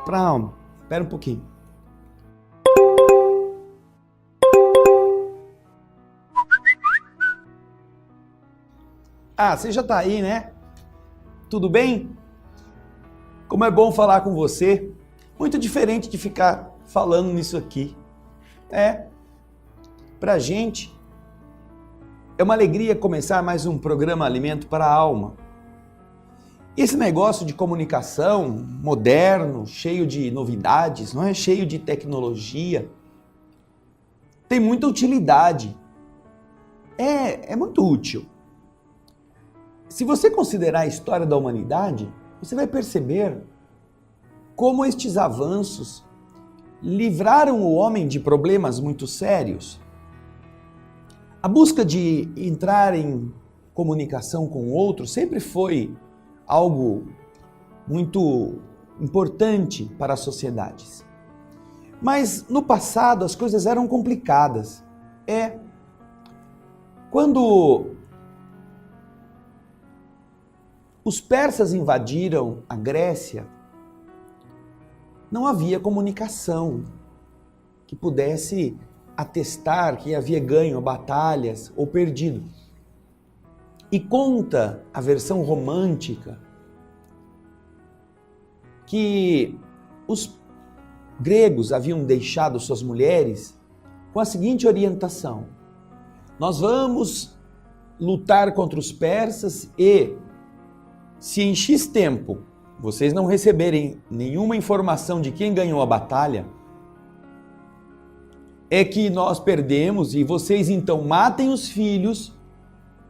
para a alma. Espera um pouquinho. Ah, você já está aí, né? Tudo bem? Como é bom falar com você. Muito diferente de ficar falando nisso aqui. Pra gente é uma alegria começar mais um programa Alimento para a Alma. Esse negócio de comunicação moderno, cheio de novidades, não é? Cheio de tecnologia, tem muita utilidade. É muito útil. Se você considerar a história da humanidade, você vai perceber como estes avanços livraram o homem de problemas muito sérios. A busca de entrar em comunicação com o outro sempre foi algo muito importante para as sociedades. Mas no passado as coisas eram complicadas. Quando os persas invadiram a Grécia, não havia comunicação que pudesse atestar que havia ganho batalhas ou perdido. E conta a versão romântica que os gregos haviam deixado suas mulheres com a seguinte orientação: nós vamos lutar contra os persas e, se em X tempo vocês não receberem nenhuma informação de quem ganhou a batalha, é que nós perdemos e vocês então matem os filhos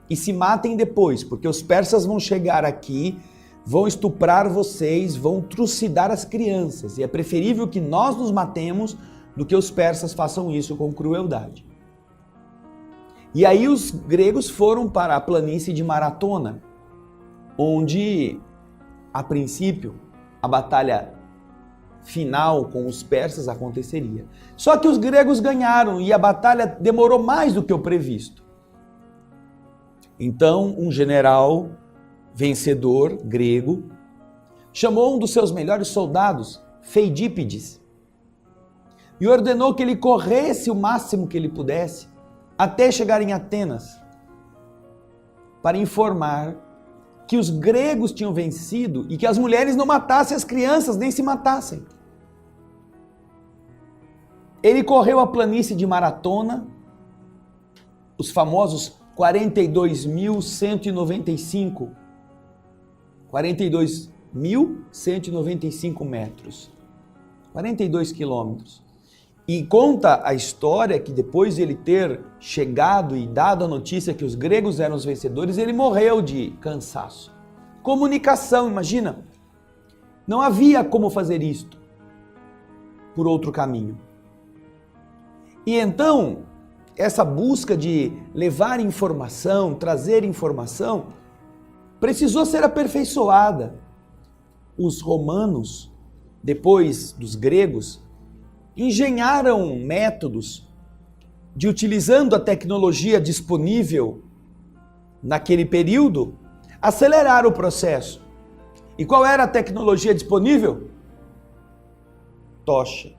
e se matem depois, porque os persas vão chegar aqui, vão estuprar vocês, vão trucidar as crianças, e é preferível que nós nos matemos do que os persas façam isso com crueldade. E aí os gregos foram para a planície de Maratona, onde, a princípio, a batalha final com os persas aconteceria. Só que os gregos ganharam e a batalha demorou mais do que o previsto. Então, um general vencedor grego chamou um dos seus melhores soldados, Feidípides, e ordenou que ele corresse o máximo que ele pudesse até chegar em Atenas para informar que os gregos tinham vencido e que as mulheres não matassem as crianças, nem se matassem. Ele correu a planície de Maratona, os famosos 42.195 metros, 42 quilômetros. E conta a história que depois de ele ter chegado e dado a notícia que os gregos eram os vencedores, ele morreu de cansaço. Comunicação, imagina, não havia como fazer isto por outro caminho. E então, essa busca de levar informação, trazer informação, precisou ser aperfeiçoada. Os romanos, depois dos gregos, engenharam métodos de, utilizando a tecnologia disponível naquele período, acelerar o processo. E qual era a tecnologia disponível? Tocha.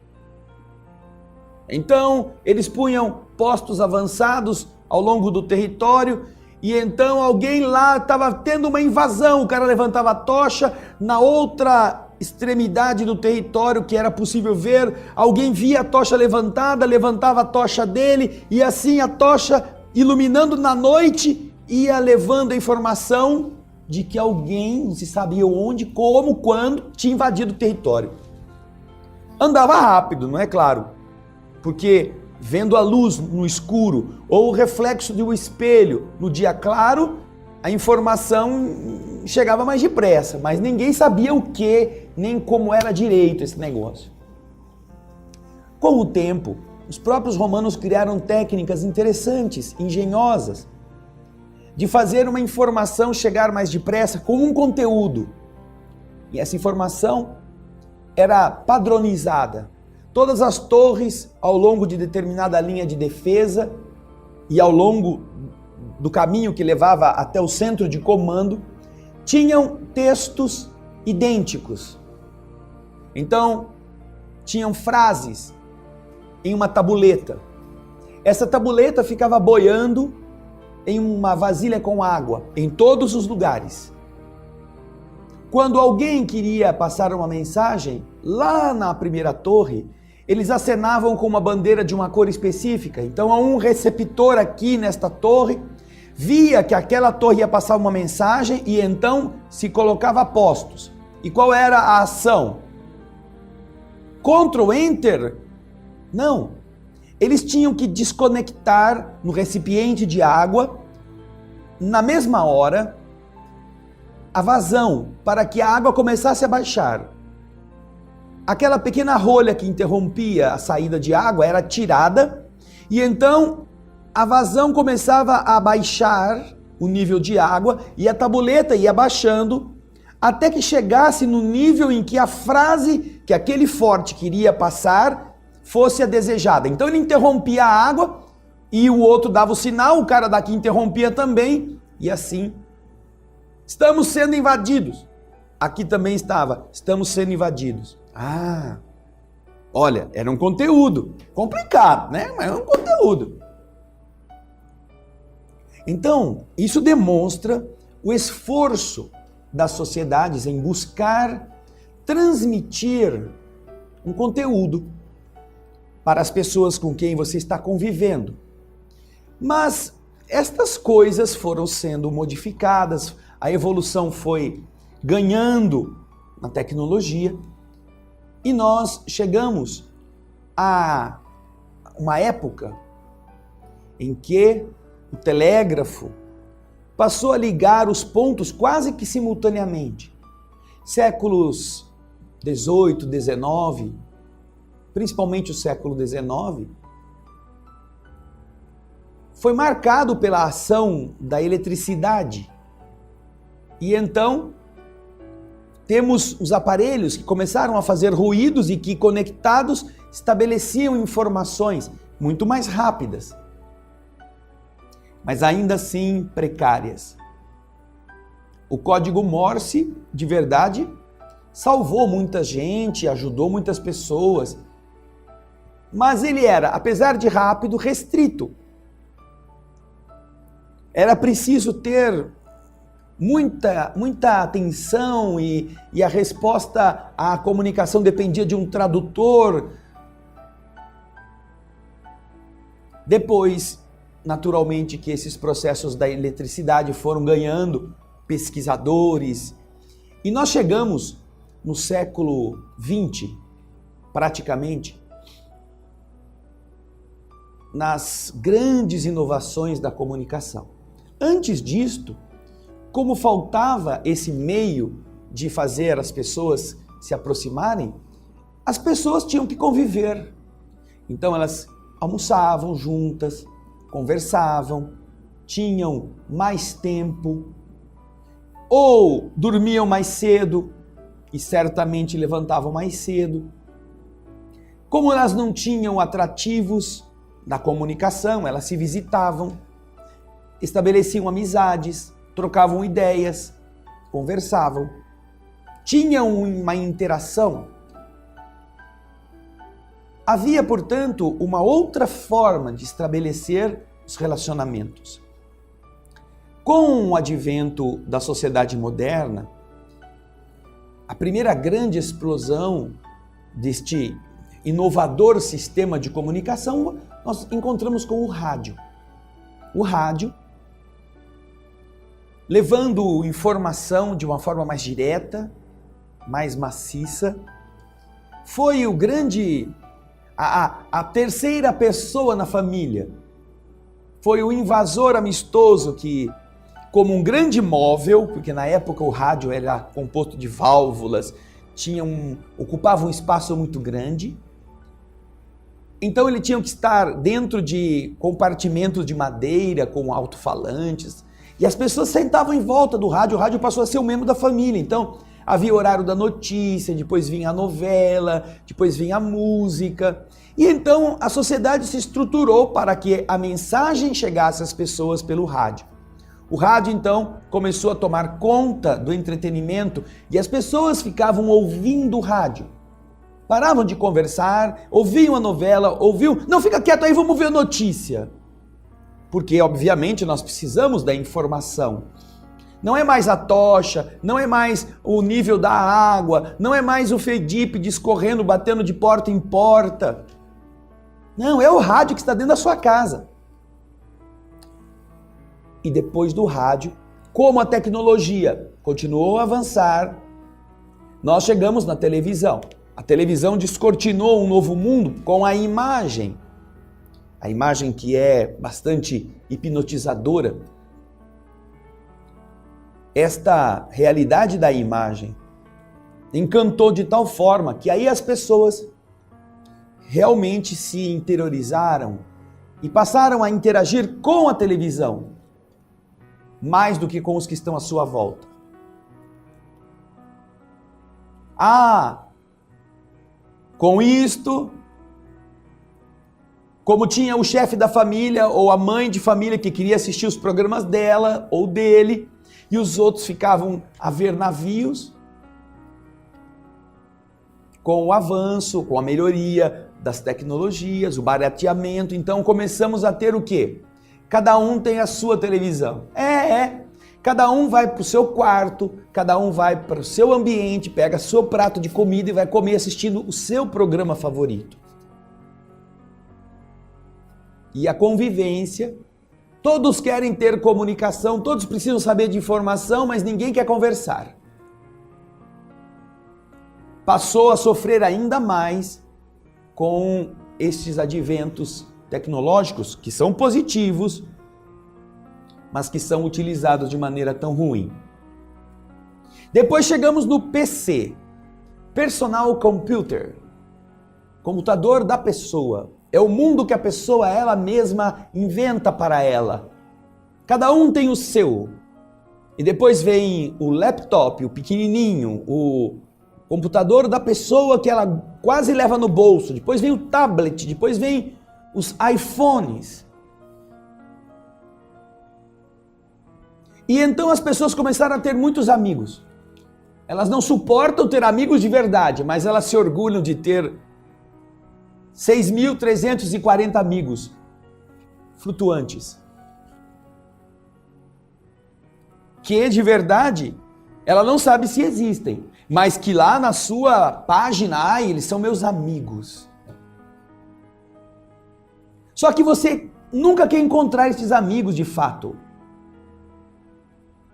Então, eles punham postos avançados ao longo do território e então alguém lá estava tendo uma invasão, o cara levantava a tocha, na outra extremidade do território que era possível ver, alguém via a tocha levantada, levantava a tocha dele e assim a tocha, iluminando na noite, ia levando a informação de que alguém, não se sabia onde, como, quando, tinha invadido o território. Andava rápido, não é claro, porque vendo a luz no escuro ou o reflexo de um espelho no dia claro, a informação chegava mais depressa, mas ninguém sabia o que, nem como era direito esse negócio. Com o tempo, os próprios romanos criaram técnicas interessantes, engenhosas, de fazer uma informação chegar mais depressa com um conteúdo. E essa informação era padronizada. Todas as torres, ao longo de determinada linha de defesa e ao longo do caminho que levava até o centro de comando, tinham textos idênticos. Então, tinham frases em uma tabuleta. Essa tabuleta ficava boiando em uma vasilha com água, em todos os lugares. Quando alguém queria passar uma mensagem, lá na primeira torre, eles acenavam com uma bandeira de uma cor específica. Então, há um receptor aqui nesta torre, via que aquela torre ia passar uma mensagem e então se colocava a postos. E qual era a ação? Ctrl Enter? Não. Eles tinham que desconectar no recipiente de água, na mesma hora, a vazão, para que a água começasse a baixar. Aquela pequena rolha que interrompia a saída de água era tirada e então a vazão começava a baixar o nível de água e a tabuleta ia baixando até que chegasse no nível em que a frase que aquele forte queria passar fosse a desejada. Então ele interrompia a água e o outro dava o sinal, o cara daqui interrompia também e assim. Estamos sendo invadidos. Aqui também estava, estamos sendo invadidos. Ah, olha, era um conteúdo complicado, né? Mas é um conteúdo. Então, isso demonstra o esforço das sociedades em buscar transmitir um conteúdo para as pessoas com quem você está convivendo. Mas estas coisas foram sendo modificadas, a evolução foi ganhando na tecnologia e nós chegamos a uma época em que o telégrafo passou a ligar os pontos quase que simultaneamente. Séculos 18, 19, principalmente o século 19, foi marcado pela ação da eletricidade. E então, temos os aparelhos que começaram a fazer ruídos e que, conectados, estabeleciam informações muito mais rápidas, mas ainda assim precárias. O código Morse, de verdade, salvou muita gente, ajudou muitas pessoas, mas ele era, apesar de rápido, restrito. Era preciso ter muita atenção e a resposta à comunicação dependia de um tradutor. Depois, naturalmente, que esses processos da eletricidade foram ganhando pesquisadores e nós chegamos no século XX, praticamente, nas grandes inovações da comunicação. Antes disto, como faltava esse meio de fazer as pessoas se aproximarem, as pessoas tinham que conviver. Então elas almoçavam juntas, conversavam, tinham mais tempo, ou dormiam mais cedo e certamente levantavam mais cedo. Como elas não tinham atrativos da comunicação, elas se visitavam, estabeleciam amizades, trocavam ideias, conversavam, tinham uma interação. Havia, portanto, uma outra forma de estabelecer os relacionamentos. Com o advento da sociedade moderna, a primeira grande explosão deste inovador sistema de comunicação nós encontramos com o rádio. O rádio, levando informação de uma forma mais direta, mais maciça, foi a terceira pessoa na família. Foi o invasor amistoso que, como um grande móvel, porque na época o rádio era composto de válvulas, ocupava um espaço muito grande, então ele tinha que estar dentro de compartimentos de madeira com alto-falantes, e as pessoas sentavam em volta do rádio, o rádio passou a ser um membro da família. Então havia o horário da notícia, depois vinha a novela, depois vinha a música. E então a sociedade se estruturou para que a mensagem chegasse às pessoas pelo rádio. O rádio então começou a tomar conta do entretenimento e as pessoas ficavam ouvindo o rádio. Paravam de conversar, ouviam a novela, não, fica quieto aí, vamos ver a notícia. Porque, obviamente, nós precisamos da informação. Não é mais a tocha, não é mais o nível da água, não é mais o Fedipe discorrendo, batendo de porta em porta. Não, é o rádio que está dentro da sua casa. E depois do rádio, como a tecnologia continuou a avançar, nós chegamos na televisão. A televisão descortinou um novo mundo com a imagem. A imagem que é bastante hipnotizadora. Esta realidade da imagem encantou de tal forma que aí as pessoas realmente se interiorizaram e passaram a interagir com a televisão, mais do que com os que estão à sua volta. Com isto, como tinha o chefe da família ou a mãe de família que queria assistir os programas dela ou dele, e os outros ficavam a ver navios, com o avanço, com a melhoria das tecnologias, o barateamento, então começamos a ter o quê? Cada um tem a sua televisão. Cada um vai para o seu quarto, cada um vai para o seu ambiente, pega seu prato de comida e vai comer assistindo o seu programa favorito. E a convivência, todos querem ter comunicação, todos precisam saber de informação, mas ninguém quer conversar. Passou a sofrer ainda mais com estes adventos tecnológicos que são positivos, mas que são utilizados de maneira tão ruim. Depois chegamos no PC, Personal Computer, computador da pessoa. É o mundo que a pessoa ela mesma inventa para ela. Cada um tem o seu. E depois vem o laptop, o pequenininho, o computador da pessoa que ela quase leva no bolso. Depois vem o tablet, depois vem os iPhones. E então as pessoas começaram a ter muitos amigos. Elas não suportam ter amigos de verdade, mas elas se orgulham de ter 6.340 amigos flutuantes. Que de verdade, ela não sabe se existem, mas que lá na sua página, eles são meus amigos. Só que você nunca quer encontrar esses amigos de fato.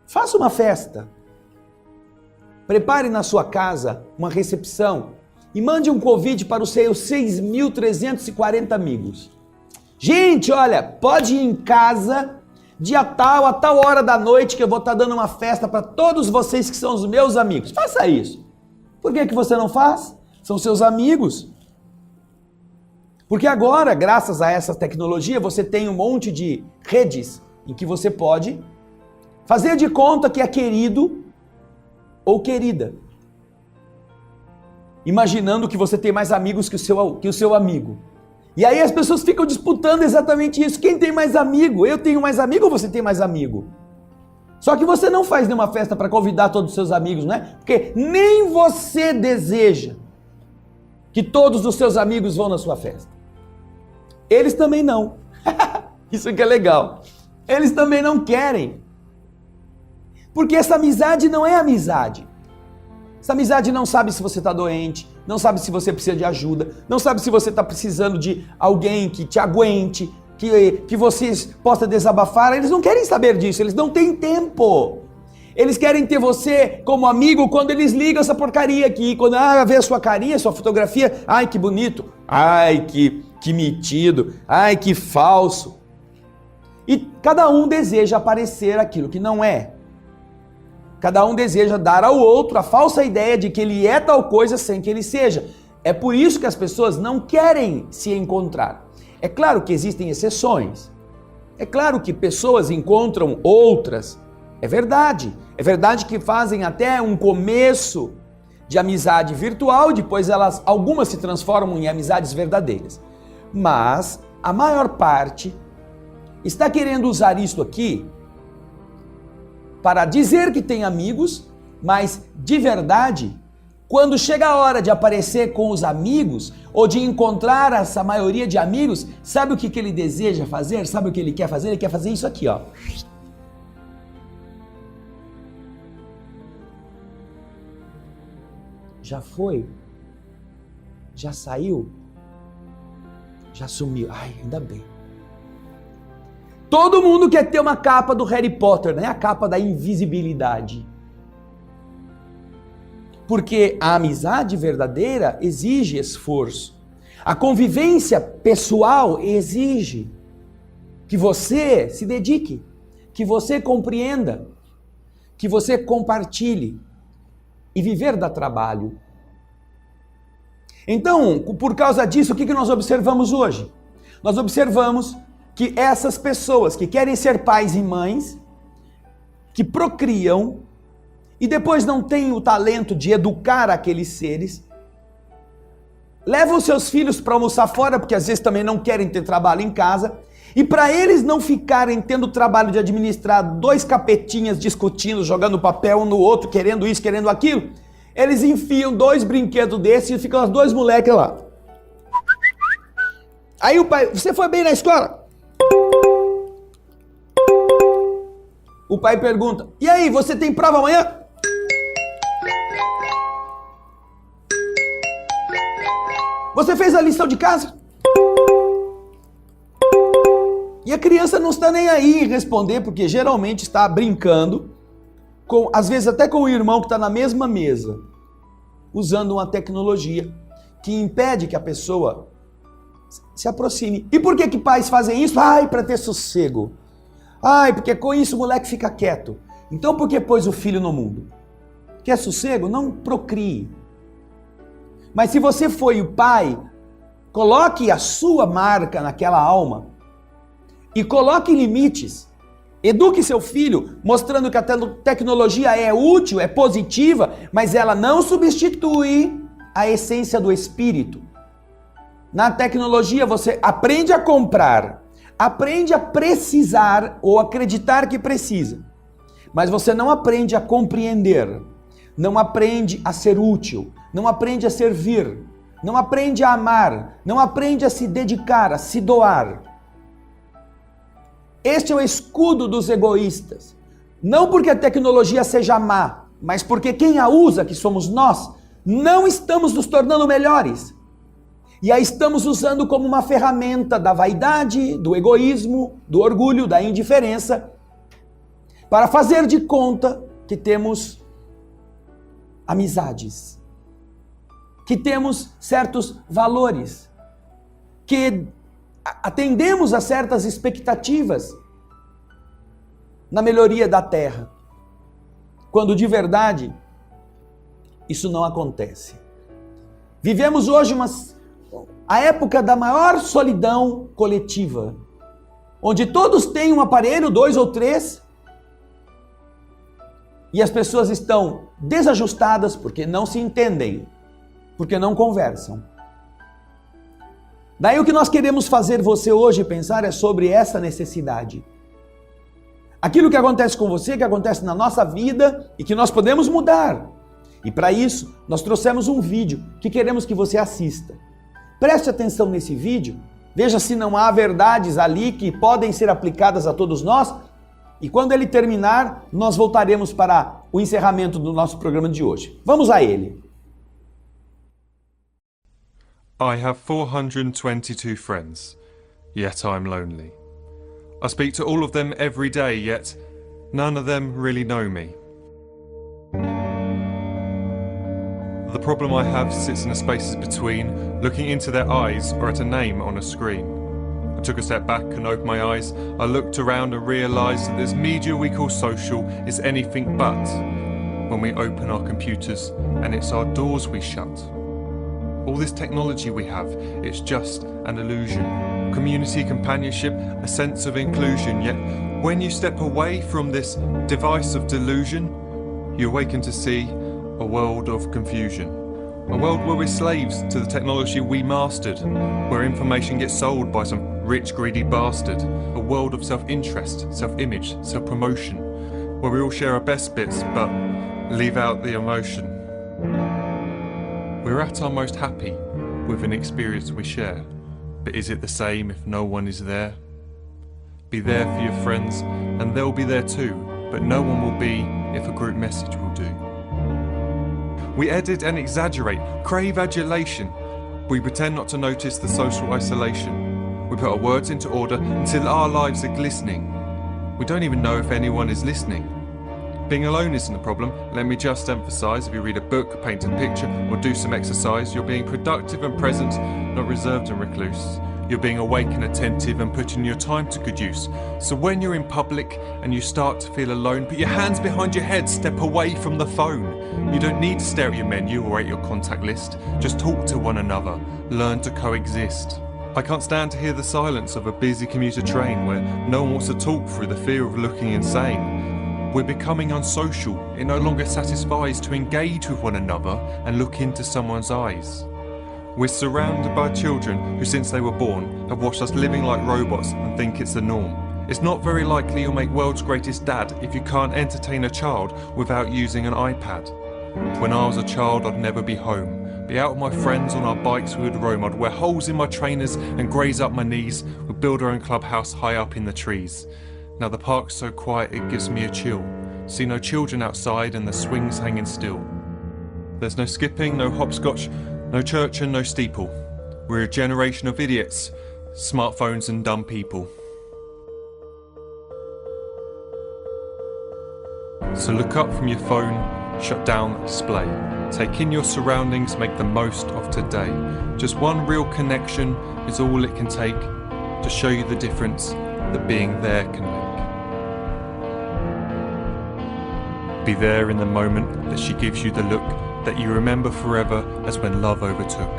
Faça uma festa. Prepare na sua casa uma recepção e mande um convite para os seus 6.340 amigos. Gente, olha, pode ir em casa dia tal, a tal hora da noite que eu vou estar dando uma festa para todos vocês que são os meus amigos. Faça isso. Por que você não faz? São seus amigos. Porque agora, graças a essa tecnologia, você tem um monte de redes em que você pode fazer de conta que é querido ou querida. Imaginando que você tem mais amigos que o seu amigo. E aí as pessoas ficam disputando exatamente isso. Quem tem mais amigo? Eu tenho mais amigo ou você tem mais amigo? Só que você não faz nenhuma festa para convidar todos os seus amigos, né? Porque nem você deseja que todos os seus amigos vão na sua festa. Eles também não. Isso que é legal. Eles também não querem. Porque essa amizade não é amizade. Essa amizade não sabe se você está doente, não sabe se você precisa de ajuda, não sabe se você está precisando de alguém que te aguente, que você possa desabafar. Eles não querem saber disso, eles não têm tempo. Eles querem ter você como amigo quando eles ligam essa porcaria aqui, quando vê a sua carinha, a sua fotografia, ai que bonito, ai que metido, ai que falso. E cada um deseja aparecer aquilo que não é. Cada um deseja dar ao outro a falsa ideia de que ele é tal coisa sem que ele seja. É por isso que as pessoas não querem se encontrar. É claro que existem exceções. É claro que pessoas encontram outras. É verdade. É verdade que fazem até um começo de amizade virtual, depois algumas se transformam em amizades verdadeiras. Mas a maior parte está querendo usar isso aqui para dizer que tem amigos, mas de verdade, Quando chega a hora de aparecer com os amigos, ou de encontrar essa maioria de amigos, sabe o que ele deseja fazer? Sabe o que ele quer fazer? Ele quer fazer isso aqui, ó. Já foi? Já saiu? Já sumiu? Ai, ainda bem. Todo mundo quer ter uma capa do Harry Potter, né? A capa da invisibilidade. Porque a amizade verdadeira exige esforço. A convivência pessoal exige que você se dedique, que você compreenda, que você compartilhe. E viver dá trabalho. Então, por causa disso, o que nós observamos hoje? Nós observamos que essas pessoas que querem ser pais e mães, que procriam, e depois não têm o talento de educar aqueles seres, levam seus filhos para almoçar fora, porque às vezes também não querem ter trabalho em casa, e para eles não ficarem tendo o trabalho de administrar dois capetinhas discutindo, jogando papel um no outro, querendo isso, querendo aquilo, eles enfiam dois brinquedos desses e ficam os dois moleques lá. Aí o pai, você foi bem na escola? O pai pergunta, e aí, você tem prova amanhã? Você fez a lição de casa? E a criança não está nem aí em responder, porque geralmente está brincando, às vezes até com o irmão que está na mesma mesa, usando uma tecnologia que impede que a pessoa se aproxime. E por que pais fazem isso? Ai, para ter sossego. Ai, porque com isso o moleque fica quieto. Então por que pôs o filho no mundo? Quer sossego? Não procrie. Mas se você foi o pai, coloque a sua marca naquela alma e coloque limites. Eduque seu filho, mostrando que a tecnologia é útil, é positiva, mas ela não substitui a essência do espírito. Na tecnologia você aprende a comprar, aprende a precisar ou acreditar que precisa, mas você não aprende a compreender, não aprende a ser útil, não aprende a servir, não aprende a amar, não aprende a se dedicar, a se doar. Este é o escudo dos egoístas. Não porque a tecnologia seja má, mas porque quem a usa, que somos nós, não estamos nos tornando melhores. E a estamos usando como uma ferramenta da vaidade, do egoísmo, do orgulho, da indiferença, para fazer de conta que temos amizades, que temos certos valores, que atendemos a certas expectativas na melhoria da terra, quando de verdade isso não acontece. Vivemos hoje a época da maior solidão coletiva, onde todos têm um aparelho, 2 ou 3, e as pessoas estão desajustadas porque não se entendem, porque não conversam. Daí o que nós queremos fazer você hoje pensar é sobre essa necessidade. Aquilo que acontece com você, que acontece na nossa vida e que nós podemos mudar. E para isso, nós trouxemos um vídeo que queremos que você assista. Preste atenção nesse vídeo, veja se não há verdades ali que podem ser aplicadas a todos nós. E quando ele terminar, nós voltaremos para o encerramento do nosso programa de hoje. Vamos a ele. I have 422 friends, yet I'm lonely. I speak to all of them every day, yet none of them really know me. The problem I have sits in the spaces between looking into their eyes or at a name on a screen. I took a step back and opened my eyes. I looked around and realised that this media we call social is anything but when we open our computers and it's our doors we shut. All this technology we have, it's just an illusion. Community, companionship, a sense of inclusion. Yet when you step away from this device of delusion, you awaken to see a world of confusion. A world where we're slaves to the technology we mastered, where information gets sold by some rich, greedy bastard. A world of self-interest, self-image, self-promotion, where we all share our best bits but leave out the emotion. We're at our most happy with an experience we share, but is it the same if no one is there? Be there for your friends, and they'll be there too, but no one will be if a group message will do. We edit and exaggerate, crave adulation. We pretend not to notice the social isolation. We put our words into order until our lives are glistening. We don't even know if anyone is listening. Being alone isn't a problem. Let me just emphasise, if you read a book, paint a picture, or do some exercise, you're being productive and present, not reserved and recluse. You're being awake and attentive and putting your time to good use. So when you're in public and you start to feel alone, put your hands behind your head, step away from the phone. You don't need to stare at your menu or at your contact list. Just talk to one another. Learn to coexist. I can't stand to hear the silence of a busy commuter train where no one wants to talk through the fear of looking insane. We're becoming unsocial. It no longer satisfies to engage with one another and look into someone's eyes. We're surrounded by children who, since they were born, have watched us living like robots and think it's the norm. It's not very likely you'll make world's greatest dad if you can't entertain a child without using an iPad. When I was a child, I'd never be home. Be out with my friends on our bikes, we would roam. I'd wear holes in my trainers and graze up my knees. We'd build our own clubhouse high up in the trees. Now the park's so quiet it gives me a chill. See no children outside and the swings hanging still. There's no skipping, no hopscotch, no church and no steeple. We're a generation of idiots, smartphones and dumb people. So look up from your phone, shut down the display. Take in your surroundings, make the most of today. Just one real connection is all it can take to show you the difference that being there can make. Be there in the moment that she gives you the look that you remember forever as when love overtook.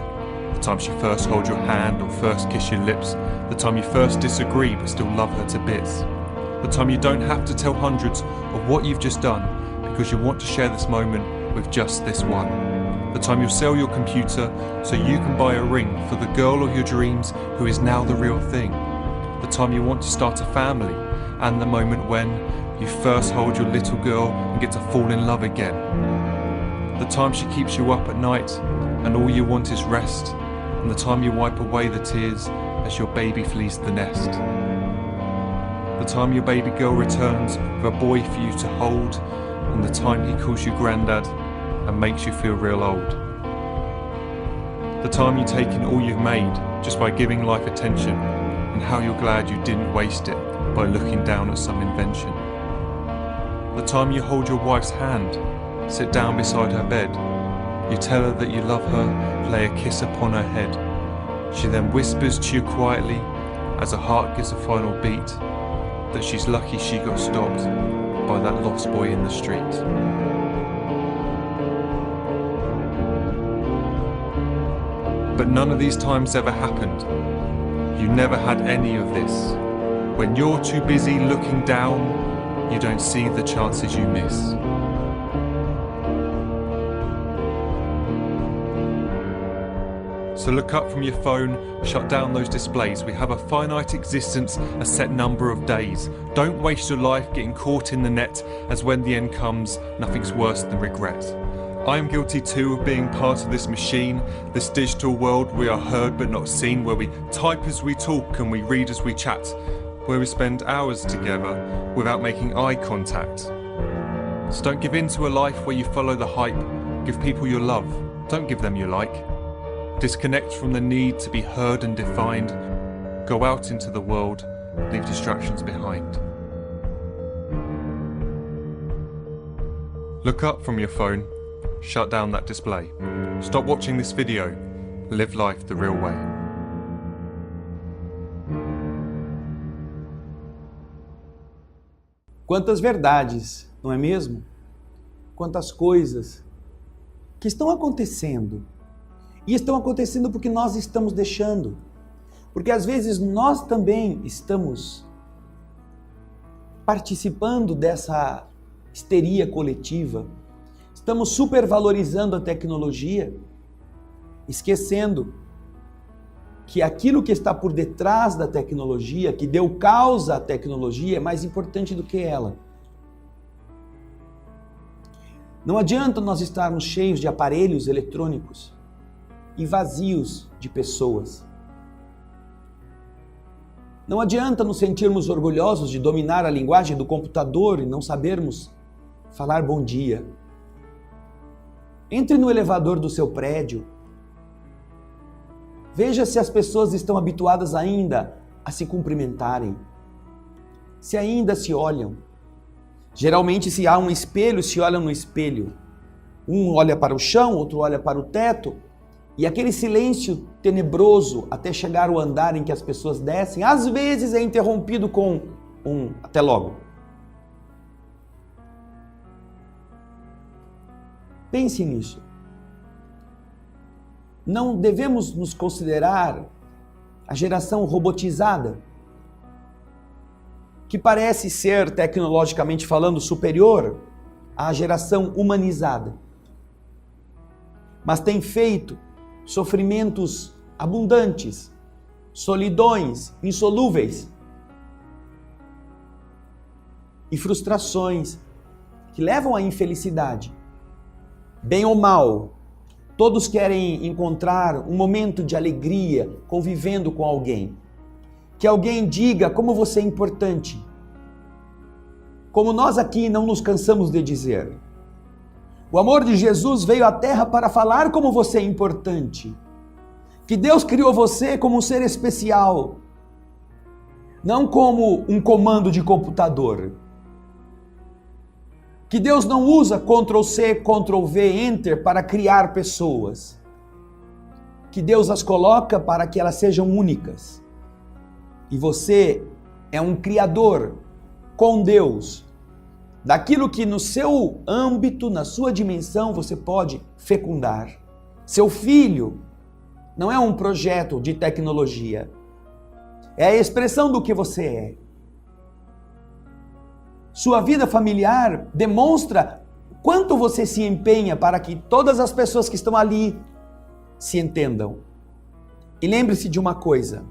The time she first holds your hand or first kiss your lips. The time you first disagree but still love her to bits. The time you don't have to tell hundreds of what you've just done because you want to share this moment with just this one. The time you'll sell your computer so you can buy a ring for the girl of your dreams who is now the real thing. The time you want to start a family, and the moment when you first hold your little girl and get to fall in love again. The time she keeps you up at night and all you want is rest, and the time you wipe away the tears as your baby flees the nest. The time your baby girl returns with a boy for you to hold, and the time he calls you granddad and makes you feel real old. The time you take in all you've made just by giving life attention, and how you're glad you didn't waste it by looking down at some invention. The time you hold your wife's hand, sit down beside her bed, you tell her that you love her, lay a kiss upon her head. She then whispers to you quietly, as her heart gives a final beat, that she's lucky she got stopped by that lost boy in the street. But none of these times ever happened. You never had any of this. When you're too busy looking down, you don't see the chances you miss. So look up from your phone, shut down those displays. We have a finite existence, a set number of days. Don't waste your life getting caught in the net, as when the end comes, nothing's worse than regret. I am guilty too of being part of this machine, this digital world we are heard but not seen, where we type as we talk and we read as we chat, where we spend hours together without making eye contact. So don't give in to a life where you follow the hype. Give people your love, don't give them your like. Disconnect from the need to be heard and defined. Go out into the world, leave distractions behind. Look up from your phone, shut down that display. Stop watching this video, live life the real way. Quantas verdades, não é mesmo? Quantas coisas que estão acontecendo. E estão acontecendo porque nós estamos deixando. Porque às vezes nós também estamos participando dessa histeria coletiva. Estamos supervalorizando a tecnologia, esquecendo que aquilo que está por detrás da tecnologia, que deu causa à tecnologia, é mais importante do que ela. Não adianta nós estarmos cheios de aparelhos eletrônicos e vazios de pessoas. Não adianta nos sentirmos orgulhosos de dominar a linguagem do computador e não sabermos falar bom dia. Entre no elevador do seu prédio. Veja se as pessoas estão habituadas ainda a se cumprimentarem. Se ainda se olham. Geralmente, se há um espelho, se olham no espelho. Um olha para o chão, outro olha para o teto. E aquele silêncio tenebroso até chegar ao andar em que as pessoas descem, às vezes é interrompido com um até logo. Pense nisso. Não devemos nos considerar a geração robotizada, que parece ser, tecnologicamente falando, superior à geração humanizada, mas tem feito sofrimentos abundantes, solidões insolúveis e frustrações que levam à infelicidade. Bem ou mal, todos querem encontrar um momento de alegria convivendo com alguém. Que alguém diga como você é importante. Como nós aqui não nos cansamos de dizer. O amor de Jesus veio à Terra para falar como você é importante. Que Deus criou você como um ser especial. Não como um comando de computador. Que Deus não usa Ctrl+C, Ctrl+V, Enter para criar pessoas. Que Deus as coloca para que elas sejam únicas. E você é um criador com Deus. Daquilo que no seu âmbito, na sua dimensão, você pode fecundar. Seu filho não é um projeto de tecnologia. É a expressão do que você é. Sua vida familiar demonstra quanto você se empenha para que todas as pessoas que estão ali se entendam. E lembre-se de uma coisa.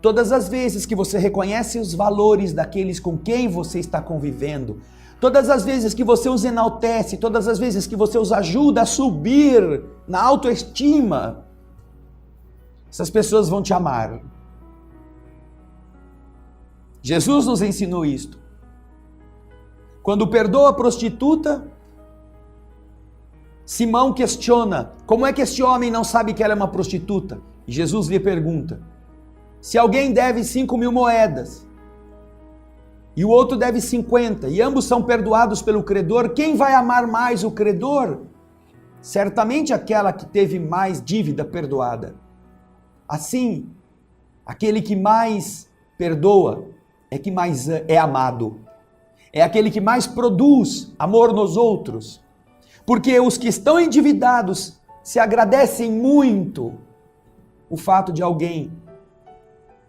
Todas as vezes que você reconhece os valores daqueles com quem você está convivendo, todas as vezes que você os enaltece, todas as vezes que você os ajuda a subir na autoestima, essas pessoas vão te amar. Jesus nos ensinou isto. Quando perdoa a prostituta, Simão questiona, como é que este homem não sabe que ela é uma prostituta? E Jesus lhe pergunta, se alguém deve 5.000 moedas e o outro deve 50 e ambos são perdoados pelo credor, quem vai amar mais o credor? Certamente aquela que teve mais dívida perdoada. Assim, aquele que mais perdoa é que mais é amado. É aquele que mais produz amor nos outros. Porque os que estão endividados se agradecem muito o fato de alguém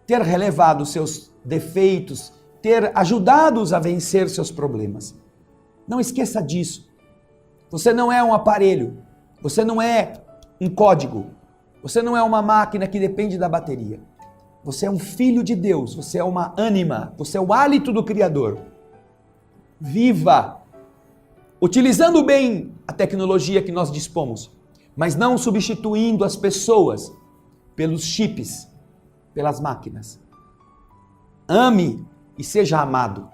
ter relevado seus defeitos, ter ajudado-os a vencer seus problemas. Não esqueça disso. Você não é um aparelho, você não é um código, você não é uma máquina que depende da bateria. Você é um filho de Deus, você é uma ânima, você é o hálito do Criador. Viva, utilizando bem a tecnologia que nós dispomos, mas não substituindo as pessoas pelos chips, pelas máquinas. Ame e seja amado.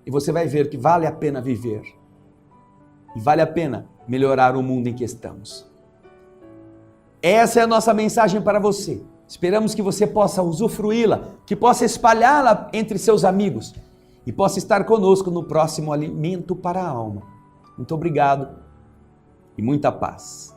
E você vai ver que vale a pena viver. E vale a pena melhorar o mundo em que estamos. Essa é a nossa mensagem para você. Esperamos que você possa usufruí-la, que possa espalhá-la entre seus amigos e possa estar conosco no próximo Alimento para a Alma. Muito obrigado e muita paz.